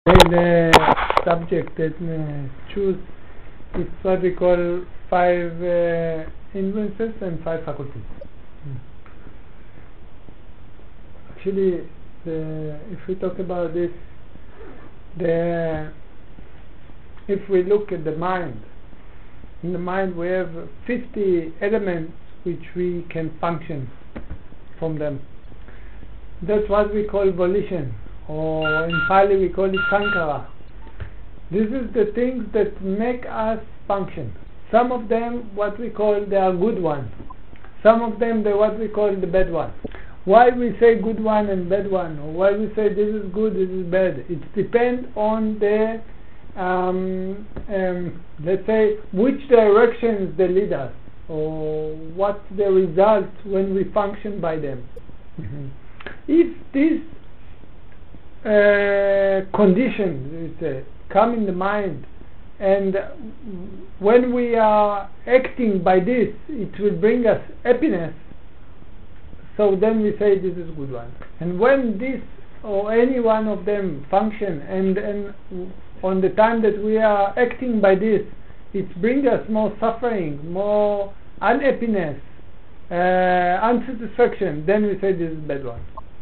The subject that we choose is what we call 5 hindrances and 5 faculties. Actually, if we talk about this, if we look at the mind, in the mind we have 50 elements which we can function from them. That's what we call volition, or in Pali we call it sankara. This is the things that make us function. Some of them, what we call, they are good ones. Some of them, they're what we call the bad ones. Why we say good one and bad one, or why we say this is good, this is bad, it depends on the let's say which directions they lead us, or what's the result when we function by them. If these conditions come in the mind, and when we are acting by this, it will bring us happiness, so then we say this is a good one. And when this or any one of them function, and on the time that we are acting by this, it brings us more suffering, more unhappiness, unsatisfaction, then we say this is a bad one.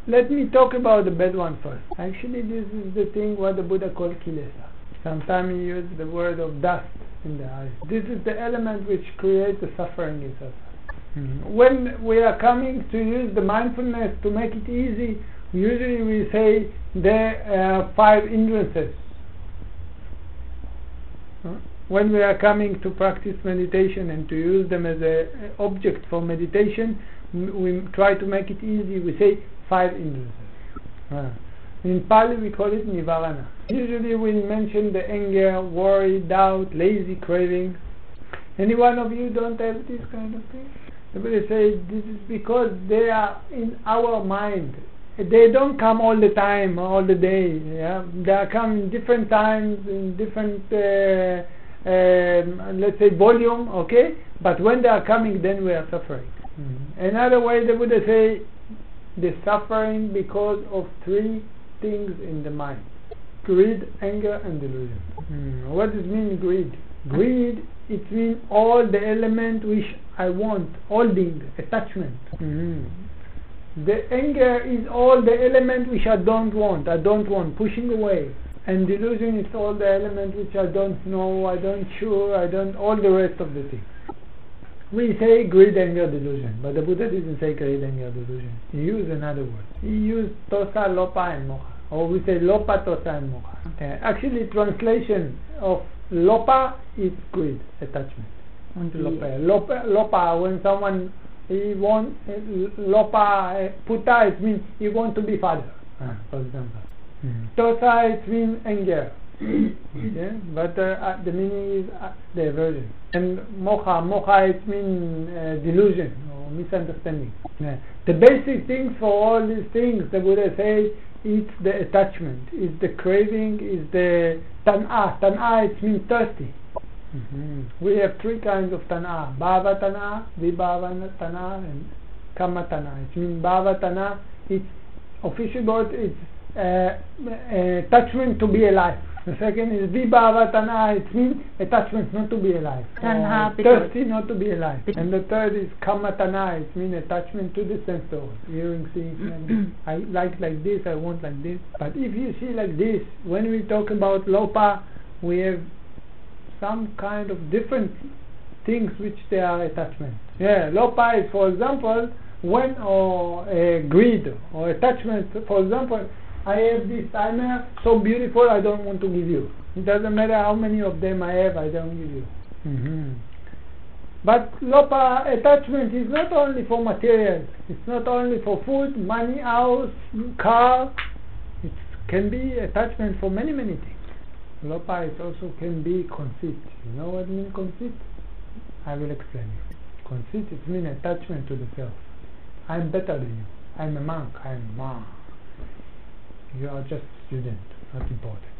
Let me talk about the bad one first. Actually, this is the thing what the Buddha called kilesa. Sometimes he used the word of dust in the eyes. This is the element which creates the suffering in us. When we are coming to use the mindfulness to make it easy, usually we say the 5 hindrances. When we are coming to practice meditation and to use them as an object for meditation, we try to make it easy. We say 5 hindrances. In Pali we call it nivarana. Usually we mention the anger, worry, doubt, lazy, craving. Any one of you don't have this kind of thing? They say this is because they are in our mind. They don't come all the time, all the day. Yeah? They are coming different times, in different, let's say, volume, okay? But when they are coming, then we are suffering. Another way the Buddha say, the suffering because of 3 things in the mind: greed, anger, and delusion. What does mean greed? Greed, it means all the element which I want, holding, attachment. The anger is all the element which I don't want, pushing away. And delusion is all the element which I don't know, I don't sure, all the rest of the things. We say greed, anger, delusion, but the Buddha didn't say greed, anger, delusion. He used another word. He used tosa, lopa, and moha. Or we say lopa, tosa, and moha. Actually, translation of lopa is greed, attachment. Lopa, when someone he wants, lopa, puta, it means he wants to be father, for example. Tosa, it means anger. Okay? But the meaning is the aversion. And moha it means delusion or misunderstanding. The basic things for all these things, the Buddha says, it's the attachment, it's the craving, it's the tan'a. Tan'a, it means thirsty. We have 3 kinds of tan'a: bhava tan'a, vibhava tan'a, and kamma tan'a. It means bhava tan'a, it's official word, it's attachment to be alive. The second is vibhava tanha, it means attachment not to be alive, thirsty not to be alive. And the third is kamma tanha, it means attachment to the sense doors, hearing, seeing, smelling. I like this, I want like this. But if you see like this, when we talk about lopa, we have some kind of different things which they are attachment. Lopa is, for example, when greed or attachment. For example, I have this timer, so beautiful, I don't want to give you. It doesn't matter how many of them I have, I don't give you. But lopa attachment is not only for materials. It's not only for food, money, house, car. It can be attachment for many things. Lopa it also can be conceit. You know what I mean conceit? I will explain you. Conceit, it means attachment to the self. I'm better than you. I'm a monk. You are just a student, not important.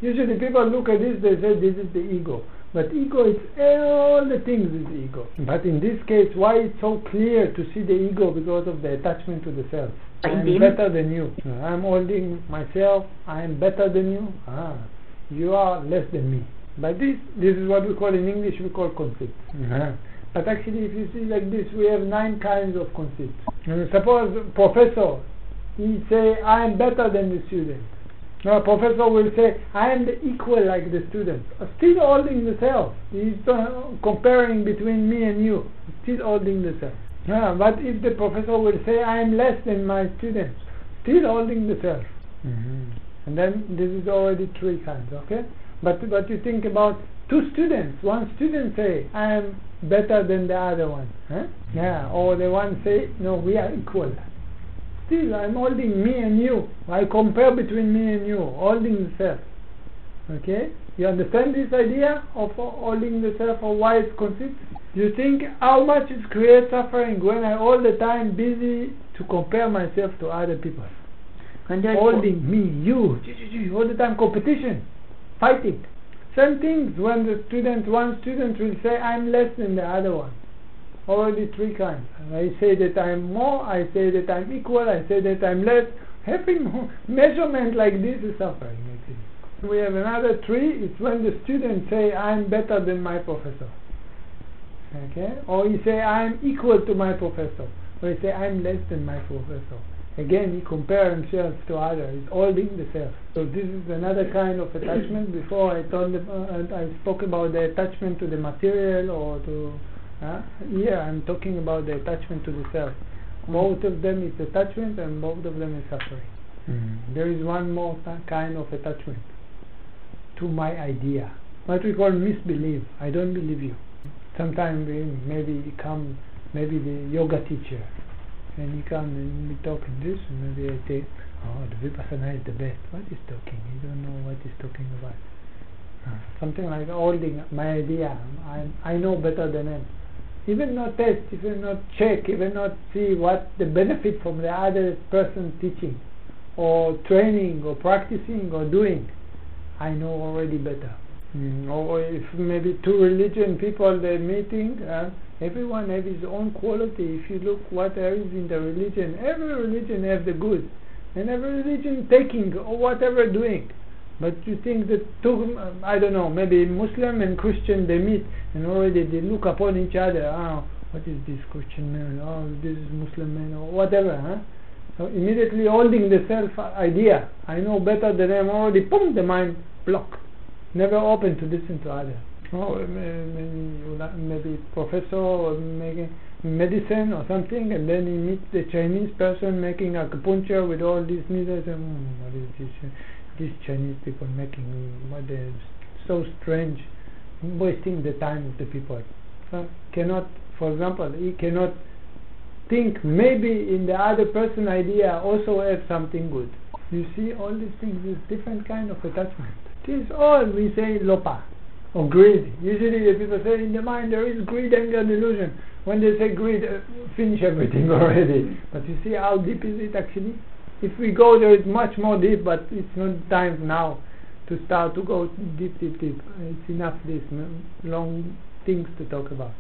Usually people look at this, they say this is the ego. But ego is all the things is ego. But in this case, why it's so clear to see the ego? Because of the attachment to the self. I am better than you. I am holding myself. I am better than you. You are less than me. But this is what we call in English, we call conceit. But actually, if you see like this, we have 9 kinds of conceit. Suppose professor, he say, I am better than the student. Now, professor will say, I am the equal like the student. Still holding the self. He's comparing between me and you. Still holding the self. But if the professor will say, I am less than my students, still holding the self. And then this is already 3 kinds, okay? But you think about 2 students. One student say, I am better than the other one. Or the one say, no, we are equal. Still, I'm holding me and you. I compare between me and you, holding the self. Okay? You understand this idea of holding the self, or why it's conceit? You think how much it creates suffering when I all the time busy to compare myself to other people. Holding me, you, all the time competition, fighting. Same things when one student will say, I'm less than the other one. Already 3 kinds. I say that I'm more, I say that I'm equal, I say that I'm less. Having measurement like this is suffering, actually. We have another 3, it's when the student say, I'm better than my professor. Okay? Or he say, I'm equal to my professor. Or he say, I'm less than my professor. Again, he compare himself to others. He's holding the self. So this is another kind of attachment. Before I spoke about the attachment to the material or to... here I'm talking about the attachment to the self. Both of them is attachment and both of them is suffering. There is one more kind of attachment to my idea. What we call misbelief. I don't believe you. Sometimes maybe the yoga teacher, and he come and we talk in this, and maybe I say, the Vipassana is the best. What is talking? You don't know what he's talking about. Something like holding my idea. I know better than him. Even not test, even not check, even not see what the benefit from the other person teaching, or training, or practicing, or doing. I know already better. Or if maybe 2 religion people they're meeting, everyone have his own quality. If you look what there is in the religion, every religion have the good, and every religion taking or whatever doing. But you think that 2, I don't know, maybe Muslim and Christian they meet and already they look upon each other. What is this Christian man? This is Muslim man, or whatever. So immediately holding the self idea, I know better than them, already, boom, the mind block. Never open to listen to others. Maybe professor or making medicine or something, and then he meets the Chinese person making acupuncture with all these needles, and what is this? These Chinese people making, what they're so strange, wasting the time of the people. So cannot, for example, he cannot think maybe in the other person idea also have something good. You see, all these things is different kind of attachment. It is all, we say, lopa, or greed. Usually the people say in the mind there is greed, anger, delusion. When they say greed, finish everything already. But you see how deep is it actually? If we go there, it's much more deep, but it's not time now to start to go deep. It's enough this long things to talk about.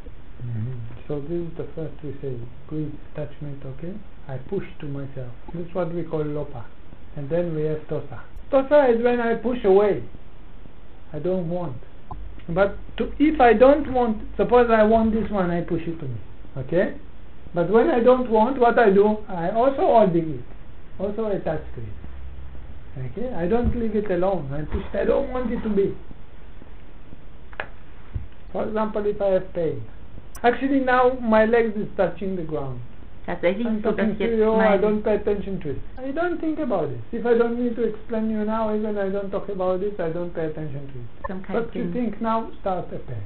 So this is the first we say, greed, attachment, okay? I push to myself. This is what we call lopa. And then we have tosa. Tosa is when I push away. I don't want. But if I don't want, suppose I want this one, I push it to me. Okay? But when I don't want, what I do, I also holding it. Also attached to it. Okay? I don't leave it alone. I push it. I don't want it to be. For example, if I have pain. Actually now my legs is touching the ground. I'm talking to you, I don't pay attention to it. I don't think about it. If I don't need to explain you now, even I don't talk about it, I don't pay attention to it. But you think now, start a pain.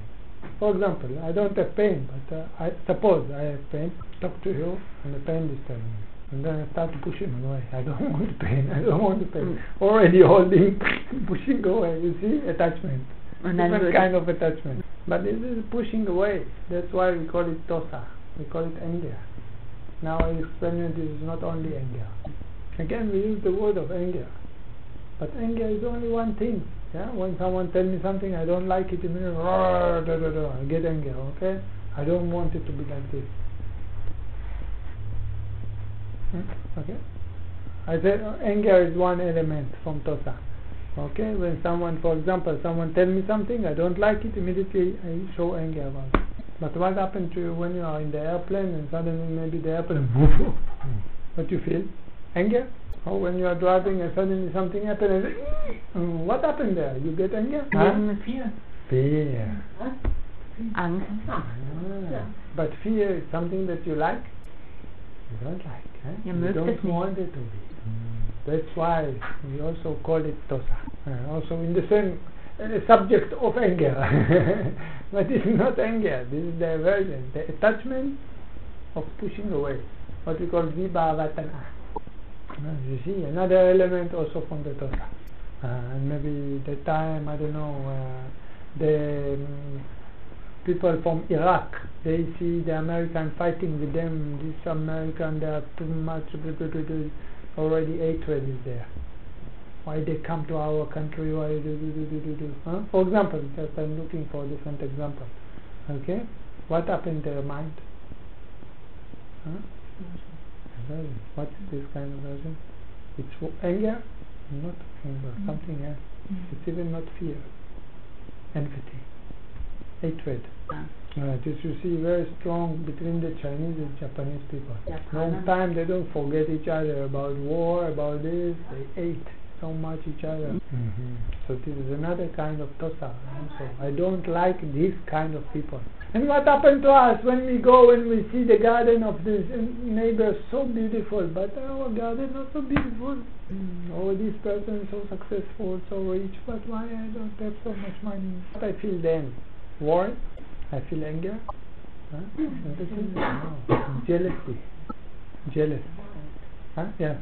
For example, I don't have pain, but I suppose I have pain, talk to you, and the pain is telling me. And then I start pushing away. I don't want the pain, I don't want the pain. Already holding, pushing away, you see, attachment. Different kind of attachment. But this is pushing away. That's why we call it tosa. We call it anger. Now I explain you this is not only anger. Again, we use the word of anger. But anger is only one thing. Yeah? When someone tells me something, I don't like it, I get anger, okay? I don't want it to be like this. Okay? I said anger is one element from Tosa. Okay, when someone, for example, someone tells me something, I don't like it, immediately I show anger about it. But what happens to you when you are in the airplane and suddenly maybe the airplane what you feel? Anger? Or when you are driving and suddenly something happens and what happened there? You get anger? Fear. Fear. Angst. But fear is something that you like? You don't like. You don't want it to be. That's why we also call it Tosa. Also in the same subject of anger. But it's not anger. This is the aversion, the attachment of pushing away. What we call Vipassana. You see, another element also from the Tosa. And maybe the time, I don't know, the people from Iraq, they see the American fighting with them. This American, they are too much, already hatred is there. Why they come to our country? Why do? Huh? For example, just I'm looking for a different example. Okay, what happened to their mind? Huh? What is this kind of version? It's anger, not anger, something else. It's even not fear, enmity, hatred. This you see very strong between the Chinese and Japanese people. Long time they don't forget each other about war, about this. They hate so much each other. So this is another kind of Tosa. Also, I don't like this kind of people. And what happened to us when we go and we see the garden of this neighbor so beautiful, but our garden not so beautiful. Oh, this person is so successful, so rich, but why I don't have so much money? What I feel then? Worry? I feel anger? And this is jealousy. Jealous. Yeah.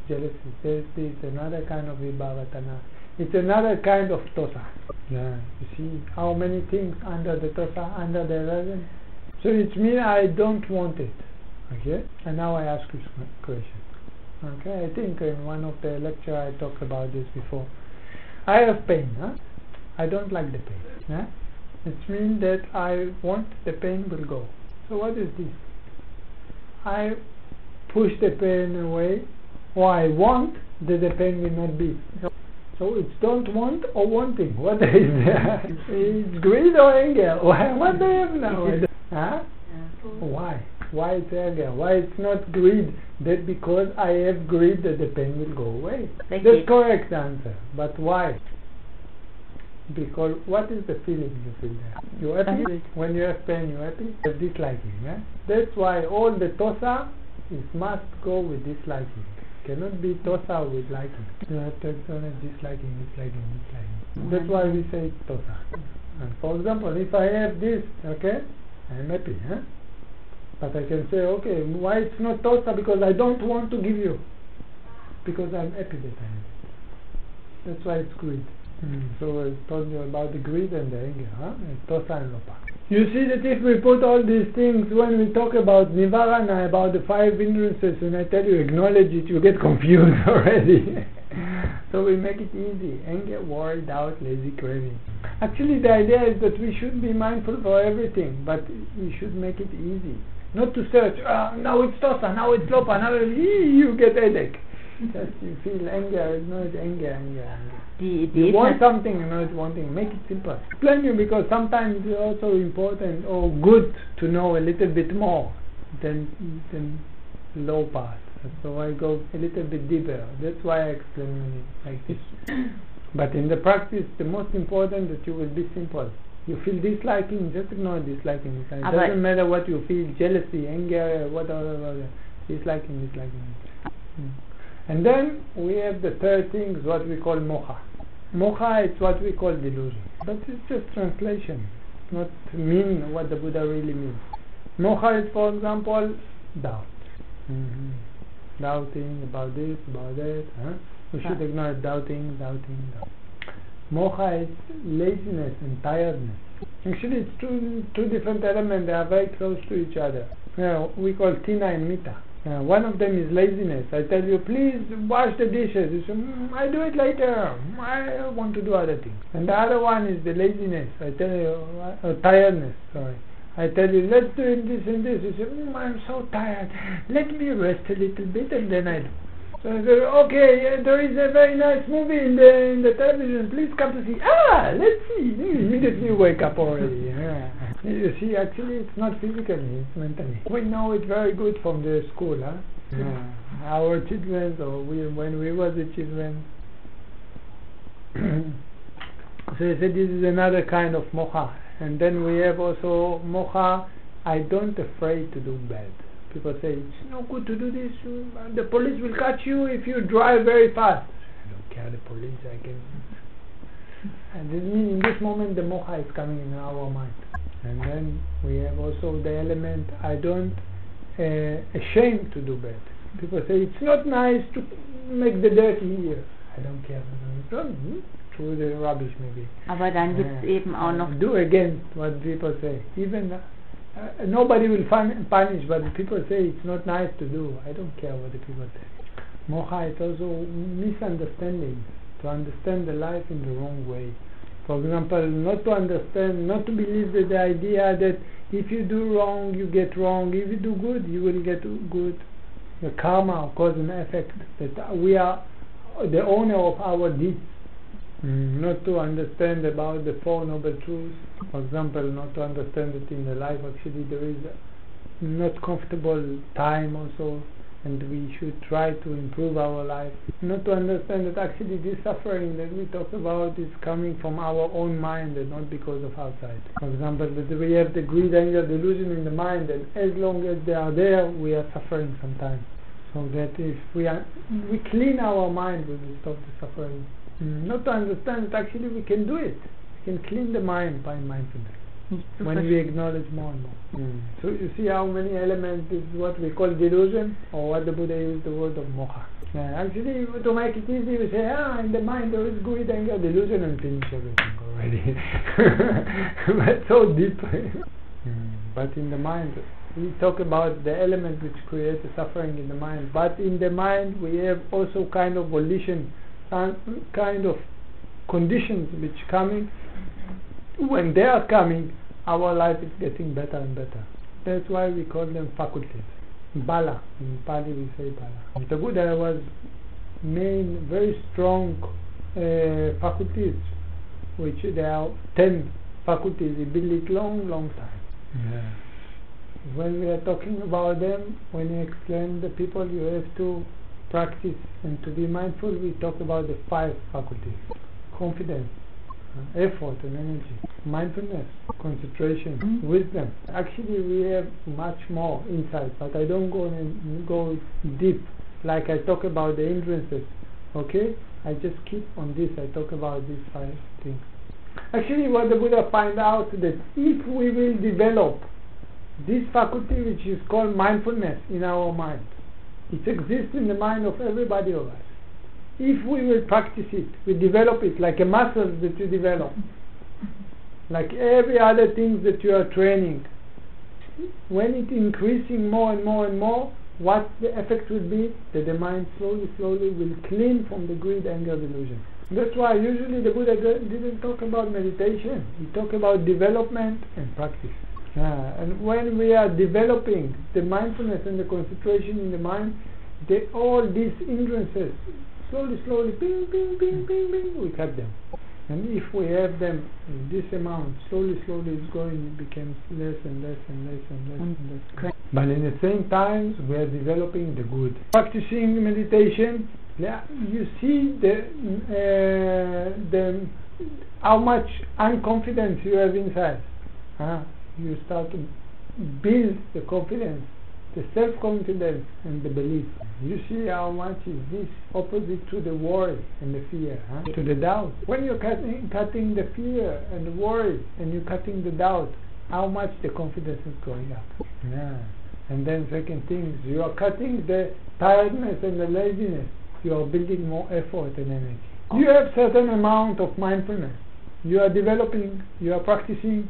Jealousy. Jealousy is another kind of Vipassana. It's another kind of Tosa. Yeah. You see how many things under the Tosa, under the aversion. So it means I don't want it. Okay? And now I ask you some question. Okay? I think in one of the lecture I talked about this before. I have pain. I don't like the pain. It means that I want the pain will go. So what is this? I push the pain away, or I want that the pain will not be. So it's don't want or wanting. What is there? It's greed or anger? What do I have now? Why? Why it's anger? Why it's not greed? That because I have greed that the pain will go away. That's correct answer. But why? Because what is the feeling you feel there? You happy? When you have pain, you happy? You have disliking. That's why all the Tosa must go with disliking. Cannot be Tosa with liking. You have to disliking. That's why we say Tosa. And for example, if I have this, okay, I'm happy. But I can say, okay, why it's not Tosa? Because I don't want to give you. Because I'm happy that I have it. That's why it's greed. So I told you about the greed and the anger, Tosa and Lopa. You see that if we put all these things, when we talk about Nivarana, about the 5 hindrances, and I tell you acknowledge it, you get confused already. So we make it easy. Anger, worry, doubt, lazy, craving. Actually the idea is that we should be mindful for everything, but we should make it easy. Not to search, now it's Tosa, now it's Lopa, now you get headache. Just you feel anger, no, it's anger. You want something, you know, it's wanting. Make it simple. Explain you because sometimes it's also important or good to know a little bit more than low part. So I go a little bit deeper. That's why I explain it like this. But in the practice, the most important that you will be simple. You feel disliking, just ignore disliking. It doesn't matter what you feel, jealousy, anger, whatever. Disliking. And then we have the third thing, what we call moha. Moha is what we call delusion. But it's just translation. It's not mean what the Buddha really means. Moha is, for example, doubt. Doubting about this, about that. We should ignore doubting. Moha is laziness and tiredness. Actually, it's two different elements. They are very close to each other. We call tina and mita. One of them is laziness. I tell you, please wash the dishes. You say, I do it later. I want to do other things. And the other one is the laziness. I tell you, tiredness. Sorry. I tell you, let's do this and this. You say, I'm so tired. Let me rest a little bit and then I do. So I said, okay, there is a very nice movie in the television, please come to see. Let's see. Immediately wake up already. Yeah. You see, actually it's not physically, it's mentally. We know it very good from the school, huh? Yeah. Our children, or when we were the children. So I said this is another kind of mocha. And then we have also mocha, I don't afraid to do bad. People say, it's no good to do this, the police will catch you if you drive very fast. I don't care, the police, I can... And this means in this moment the mocha is coming in our mind. And then we have also the element, I don't ashamed to do bad. People say, it's not nice to make the dirty here. I don't care. Through the rubbish maybe. Aber dann gibt's eben auch noch... Do against what people say. Even... nobody will punish, but people say it's not nice to do. I don't care what the people say. Mocha is also misunderstanding, to understand the life in the wrong way. For example, not to understand, not to believe that the idea that if you do wrong, you get wrong. If you do good, you will get good. The karma, cause and effect, that we are the owner of our deeds. Not to understand about the Four Noble Truths. For example, not to understand that in the life actually there is a not comfortable time also, and we should try to improve our life. Not to understand that actually this suffering that we talk about is coming from our own mind and not because of outside. For example, that we have the greed, anger, delusion in the mind, and as long as they are there, we are suffering sometimes. So that if we clean our mind, we will stop the suffering. Not to understand that actually we can do it. We can clean the mind by mindfulness when we acknowledge more and more. So you see how many elements is what we call delusion, or what the Buddha used the word of mocha. Actually, to make it easy, we say, in the mind there is greed, anger, delusion, and finish everything already. But so deep. But in the mind, we talk about the element which creates the suffering in the mind. But in the mind, we have also kind of volition, kind of conditions which coming. When they are coming, our life is getting better and better. That's why we call them faculties. Bala, in Pali we say bala. The Buddha was main very strong faculties, which there are 10 faculties. He built it long time. When we are talking about them, when you explain the people, you have to practice and to be mindful. We talk about the 5 faculties: confidence, effort and energy, mindfulness, concentration, wisdom. Actually, we have much more inside, but I don't go deep. Like I talk about the hindrances, okay? I just keep on this. I talk about these 5 things. Actually, what the Buddha find out that if we will develop this faculty, which is called mindfulness, in our mind, it exists in the mind of everybody of us. If we will practice it, we develop it like a muscle that you develop, like every other thing that you are training. When it increasing more and more and more, what the effect will be? That the mind slowly will clean from the greed, anger, delusion. That's why usually the Buddha didn't talk about meditation. He talked about development and practice. And when we are developing the mindfulness and the concentration in the mind, all these hindrances, slowly, ping, we cut them. And if we have them in this amount, slowly it's going, it becomes less and less. But in the same time, we are developing the good. Practicing meditation, you see how much unconfidence you have inside. You start to build the confidence, the self-confidence and the belief. You see how much is this opposite to the worry and the fear, to the doubt. When you're cutting the fear and the worry and you're cutting the doubt, how much the confidence is going up. And then second thing, you are cutting the tiredness and the laziness. You are building more effort and energy. You have certain amount of mindfulness. You are developing, you are practicing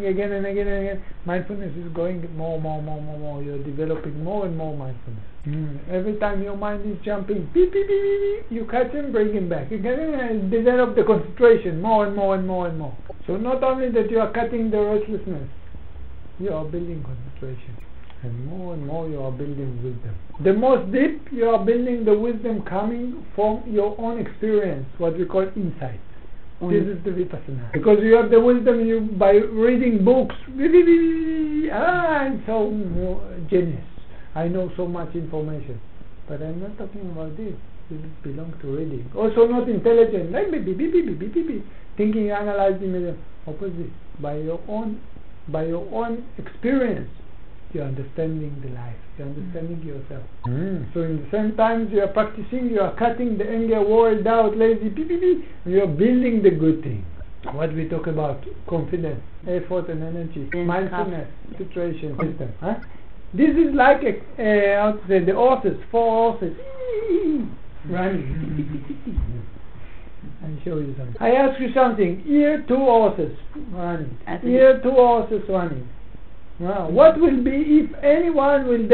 again and again. Mindfulness is going more. You are developing more and more mindfulness. Every time your mind is jumping, beep, you catch him, bring him back. You can develop the concentration more and more. So not only that you are cutting the restlessness, you are building concentration. And more you are building wisdom. The most deep you are building the wisdom coming from your own experience, what we call insight. This is the Vipassana. Because you have the wisdom you by reading books. I'm so genius. I know so much information. But I'm not talking about this. This belongs to reading. Also not intelligent. Like thinking, analyzing, opposite. By your own experience, you're understanding the life. You're understanding yourself. So in the same time you are practicing, you are cutting the anger, worry, doubt, lazy, you are building the good thing. What we talk about, confidence, effort and energy, mindfulness, situation, wisdom. This is like how to say, the horses, 4 horses running. I'll show you something. I ask you something. Here 2 horses running. Here 2 horses running. Wow. What will be if anyone will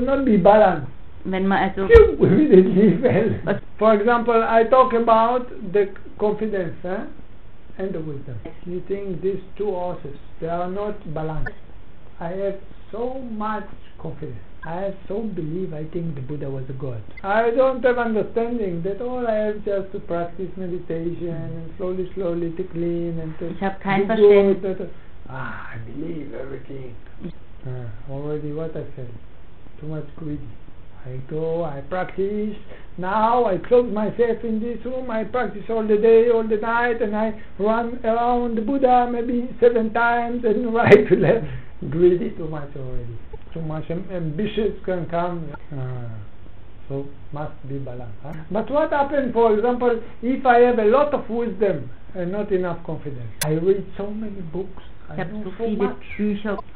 not be balanced? For example, I talk about the confidence and the wisdom. You think these 2 horses, they are not balanced. I have so much confidence. I have so belief I think the Buddha was a god. I don't have understanding that all I have just to practice meditation and slowly to clean and to do good. I believe everything. Already what I said, too much greedy. I go, I practice. Now I close myself in this room. I practice all the day, all the night, and I run around the Buddha maybe 7 times and right to left. Greedy too much already. Too much ambitious can come. So must be balanced. But what happens, for example, if I have a lot of wisdom and not enough confidence? I read so many books. I know so much.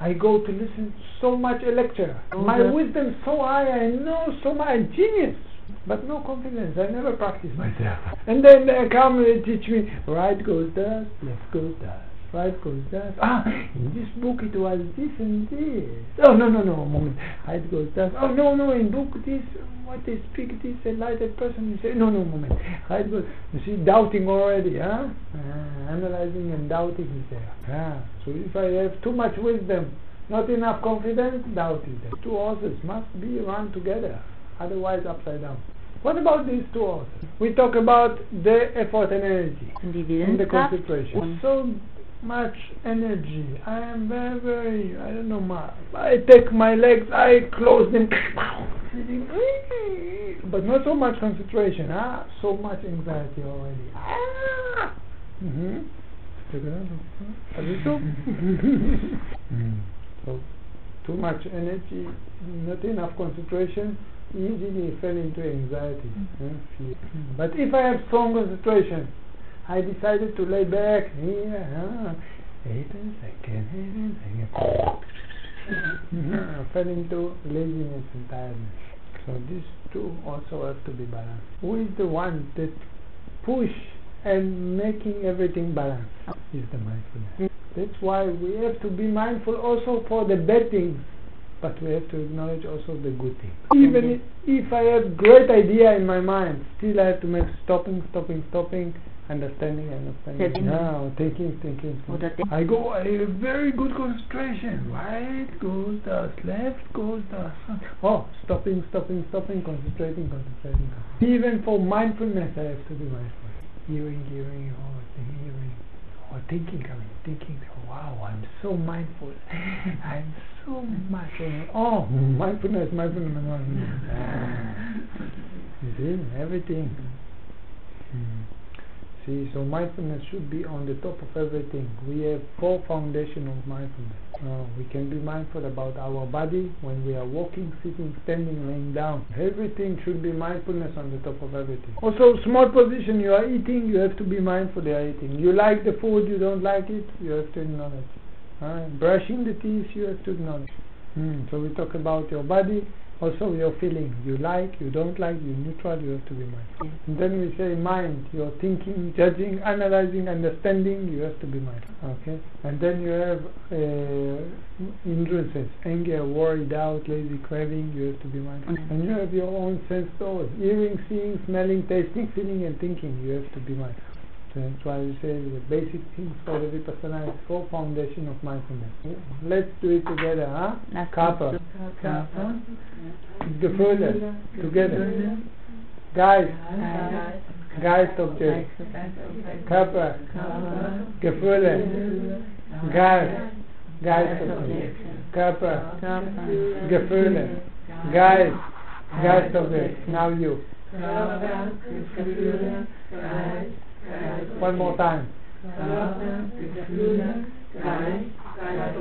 I go to listen so much a lecture. My wisdom is so high, I know so much, I'm genius. But no confidence, I never practice myself. And then they come and teach me, right goes thus, left goes thus. Right goes thus. In this book it was this and this. Oh, no, moment. Right goes thus. Oh, no, in book this, what they speak, this enlightened person, you say, no, moment. Right goes, you see, doubting already, analyzing and doubting is there. So if I have too much wisdom, not enough confidence, doubt is there. 2 horses must be run together, otherwise upside down. What about these 2 horses? We talk about the effort and energy and the concentration. So much energy. I am very, I don't know much. I take my legs, I close them, but not so much concentration. So much anxiety already. So too much energy, not enough concentration, easily fell into anxiety, fear. But if I have strong concentration, I decided to lay back here, 8 seconds, fell into laziness and tiredness. So these 2 also have to be balanced. Who is the one that push and making everything balanced? Is the mindfulness. That's why we have to be mindful also for the bad things, but we have to acknowledge also the good things. Even if I have great idea in my mind, still I have to make stopping, understanding. Now, thinking. I have very good concentration. Right goes thus, left goes thus. Stopping, concentrating. Even for mindfulness, I have to be mindful. Hearing, or thinking. Wow, I'm so mindful. I'm so much. Mindfulness. You see, everything. See, so mindfulness should be on the top of everything. We have 4 foundations of mindfulness. We can be mindful about our body when we are walking, sitting, standing, laying down. Everything should be mindfulness on the top of everything. Also, small position, you are eating, you have to be mindful you are eating. You like the food, you don't like it, you have to acknowledge. Brushing the teeth, you have to acknowledge. So we talk about your body. Also your feeling, you like, you don't like, you're neutral, you have to be mindful. And then we say mind, you're thinking, judging, analyzing, understanding, you have to be mindful. Okay? And then you have hindrances, anger, worry, doubt, lazy, craving, you have to be mindful. And you have your own sense doors, hearing, seeing, smelling, tasting, feeling and thinking, you have to be mindful. So that's why we say the basic things for the Vipassana is four foundation of mindfulness. Let's do it together, huh? Kappa. Gefühle. Together. Geist. Geist object. Kappa. Gefühle. Geist. Geist object. Kappa. Gefühle. Geist. Geist object. Now you. One more time.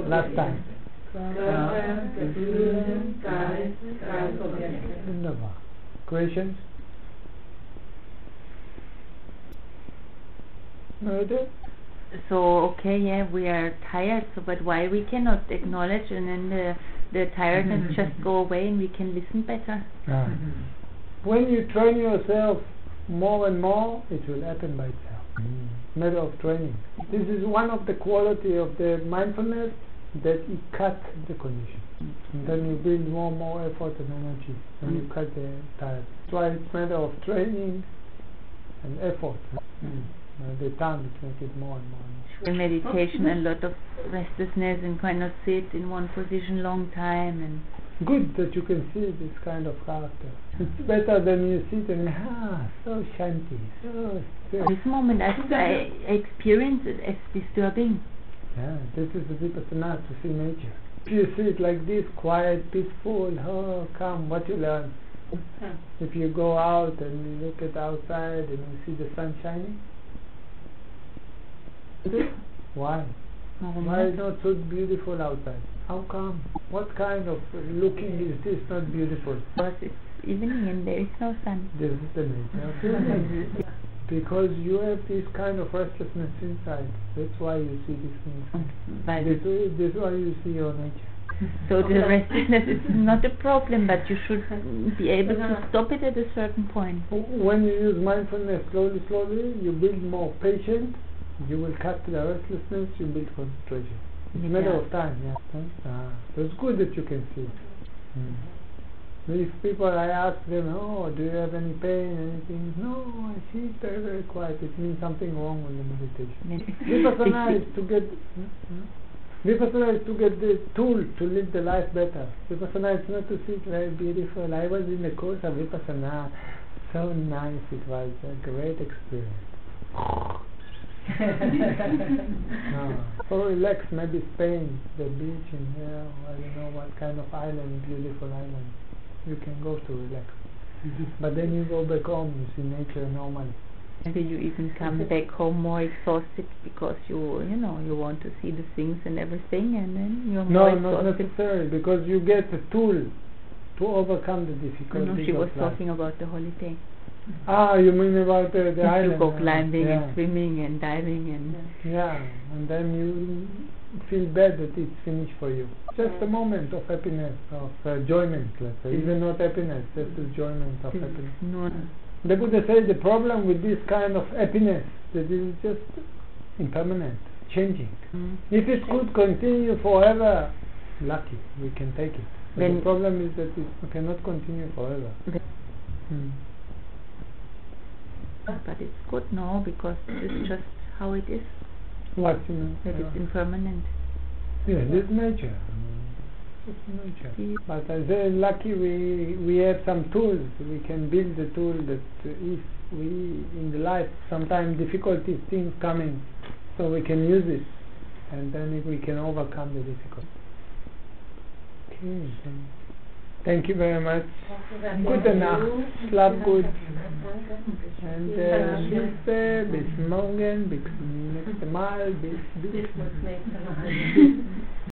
Last time. Wunderbar. Questions? No, so okay, yeah, we are tired, so but why we cannot acknowledge and then the tiredness just go away and we can listen better? When you train yourself more and more, it will happen by itself. Matter of training. This is one of the quality of the mindfulness, that it cuts the condition. And then you build more and more effort and energy when you cut the tired. That's why it's matter of training and effort. The time it makes it more and more. In meditation, a lot of restlessness and cannot sit in one position long time. And good that you can see this kind of character. It's better than you sit and so shanty, so. This moment I experience it as disturbing. Yeah, this is the Vipassana, to see nature. If you see it like this, quiet, peaceful, calm, what you learn? If you go out and you look at outside and you see the sun shining, why? Why is not so beautiful outside? How come? What kind of looking is this not beautiful? Because it's evening and there is no sun. This is the nature. Because you have this kind of restlessness inside. That's why you see these things. This is why you see your nature. So the restlessness is not a problem, but you should be able to stop it at a certain point. When you use mindfulness slowly, you build more patience. You will cut the restlessness, you build concentration. It's a matter of time, yeah. So it's good that you can see it. If people, I ask them, do you have any pain, anything? No, I see it very, very quiet. It means something wrong with the meditation. Vipassana is to get the tool to live the life better. Vipassana is not to sit very beautiful. I was in the course of Vipassana. So nice, it was a great experience. So relax, maybe Spain, the beach in here, I don't know what kind of island, beautiful island. You can go to relax. But then you go back home, you see nature normally. Maybe you even come back home more exhausted because you want to see the things and everything, and then you're more exhausted. No, not necessarily, because you get a tool to overcome the difficulties. No, she was talking about the holiday. You mean about the island? You go climbing and swimming and diving and... Yeah, and then you feel bad that it's finished for you. Just a moment of happiness, of enjoyment, let's say. Even not happiness, just enjoyment of happiness. No. The Buddha said the problem with this kind of happiness, that it is just impermanent, changing. If it could continue forever, lucky, we can take it. But the problem is that it cannot continue forever. But it's good now, because it's just how it is. What? That it's impermanent. Yeah, this nature. It's nature. But I say, lucky we have some tools. We can build the tool that if we, in the life, sometimes difficulties, things coming, so we can use it. And then if we can overcome the difficulty. Okay. Thank you very much. Gute Nacht. Schlaf gut. Und bis morgen, bis nächstes Mal, bis